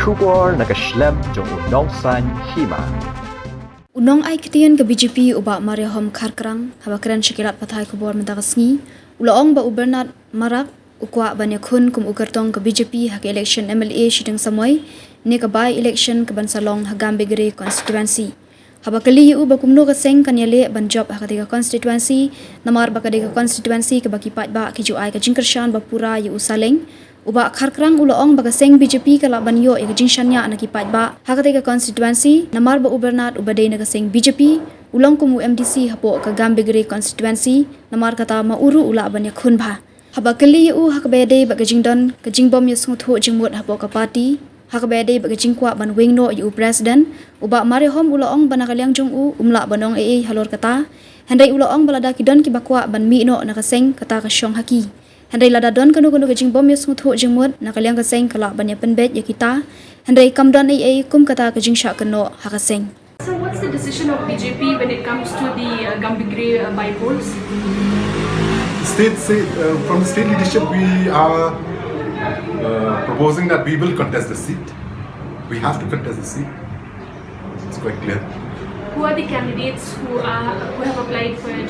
Shubor nakaslem jong unong san Hima. Unong ay kitiyan ka BJP uba marihom Kharkrang habakran syikilat patay kubor mentakasngi ulaong ba ubernat marak ukwa banyakhun kum ugartong ka BJP hak election MLA sidang samoy ni ka by election ka bansalong hagambegre constituency habakali u ba kumno ka seng kanyale banjob hakatiga constituency namar bakadiga constituency ka bakipat ba ki juai ka jingkershan bapura yu usaleng uba Kharkrang ulaong bagaseng BJP kala banyo ig jingshanya nakipat ba hakatiga constituency namar ba ubernat ubadei nagaseng BJP ulong kumu MDC Hapoh ka Gambegre constituency namar kata mauru ula banyakhun ba habakali u hakbede bagajingdon ka Jingbym Sngewthuh Jingmut Hapoh ka party hakbede bagajingkwa ban wingno yu president uba marihom ulaong banakaliang jong u umla banong halor kata handai ulaong balada kidon ki bakwa ban mino nakaseng kata ka syong haki handai lada don kanu ka Jingbym Sngewthuh Jingmut nakaliang kaseng kala banya Pynbeit ya kita handai kamdon kum kata ka jingsha kano hakaseng. So what's the decision of BJP when it comes to the Gambegre by-polls? From the state leadership, we are proposing that we will contest the seat. We have to contest the seat. It's quite clear. Who are the candidates who have applied for it?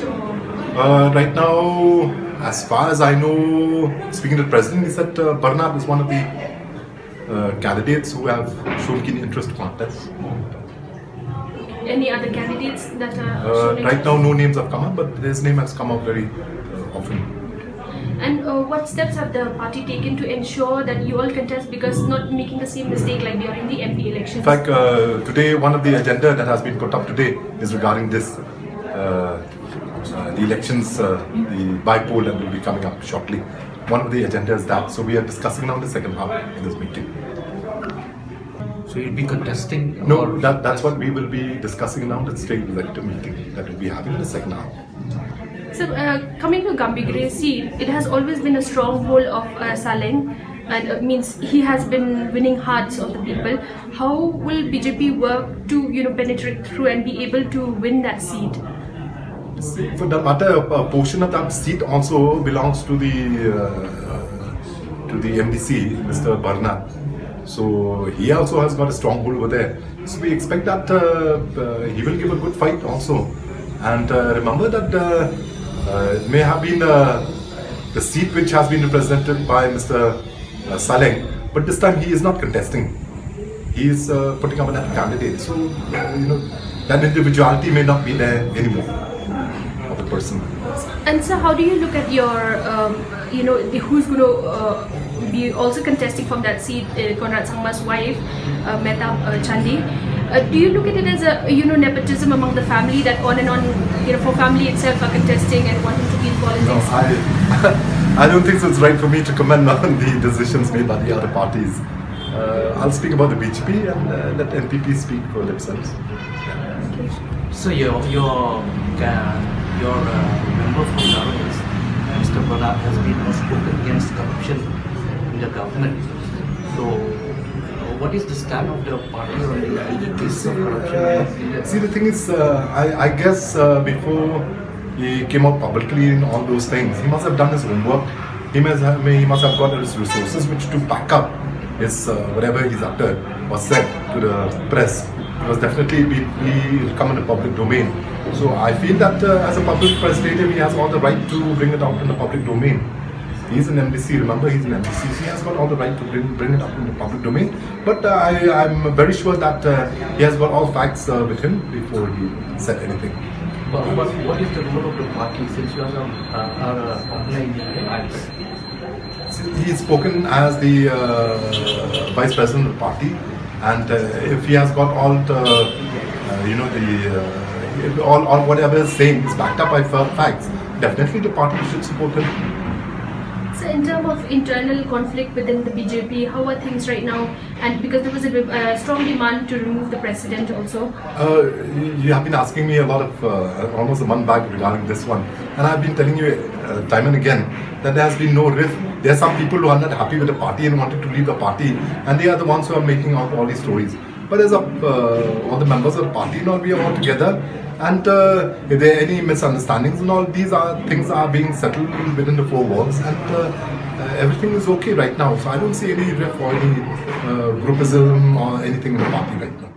Right now, as far as I know, speaking to the president, he said Barnab is one of the candidates who have shown keen interest to contest. Any other candidates that are right now, no names have come up, but his name has come up very often. And what steps have the party taken to ensure that you all contest, because not making the same mistake like during the MP elections? In fact, today one of the agenda that has been put up today is regarding this, the elections, the by-poll that will be coming up shortly. One of the agenda is that, so we are discussing now the second half in this meeting. So you'll be contesting? No, that's what we will be discussing now, the state executive meeting that we'll be having in the second half. So coming to Gambegre seat, it has always been a stronghold of Saleng, and means he has been winning hearts of the people. How will BJP work to penetrate through and be able to win that seat? For that matter, a portion of that seat also belongs to the MDC, Mr. Barnab. So he also has got a stronghold over there. So we expect that he will give a good fight also. And remember that it may have been the seat which has been represented by Mr. Saleng, but this time he is not contesting. He is putting up another candidate. So that individuality may not be there anymore of the person. And so, how do you look at your, who's going to be also contesting from that seat, Conrad Sangma's wife, Mehta Chandi? Do you look at it as a nepotism among the family, that on and on, for family itself are contesting and wanting to be in politics? No, I don't think so. It's right for me to comment on the decisions made by the other parties. I'll speak about the BJP and let NPP speak for themselves. So your member from government, Mr. Barnab, has been outspoken against corruption in the government. So what is the stand of the party on the case of corruption? See, the thing is, I guess before he came out publicly in all those things, he must have done his homework. He must have got his resources which to back up his whatever he's uttered or said to the press. Because definitely will come in the public domain. So I feel that as a public representative, he has all the right to bring it out in the public domain. He's an MDC, remember he's an MDC, so he has got all the right to bring it up in the public domain. But I'm very sure that he has got all facts with him before he said anything. But what is the role of the party since you are organizing the alliance? He's spoken as the vice president of the party, and if he has got all the, all whatever he's saying is backed up by facts, definitely the party should support him. So in terms of internal conflict within the BJP, how are things right now? And because there was a strong demand to remove the president also. You have been asking me a lot of, almost a month back regarding this one. And I've been telling you time and again that there has been no rift. There are some people who are not happy with the party and wanted to leave the party. And they are the ones who are making out all these stories. But as all the members of the party, we are all together. And if there are any misunderstandings and all, these things are being settled within the four walls. And everything is okay right now. So I don't see any rift or any groupism or anything in the party right now.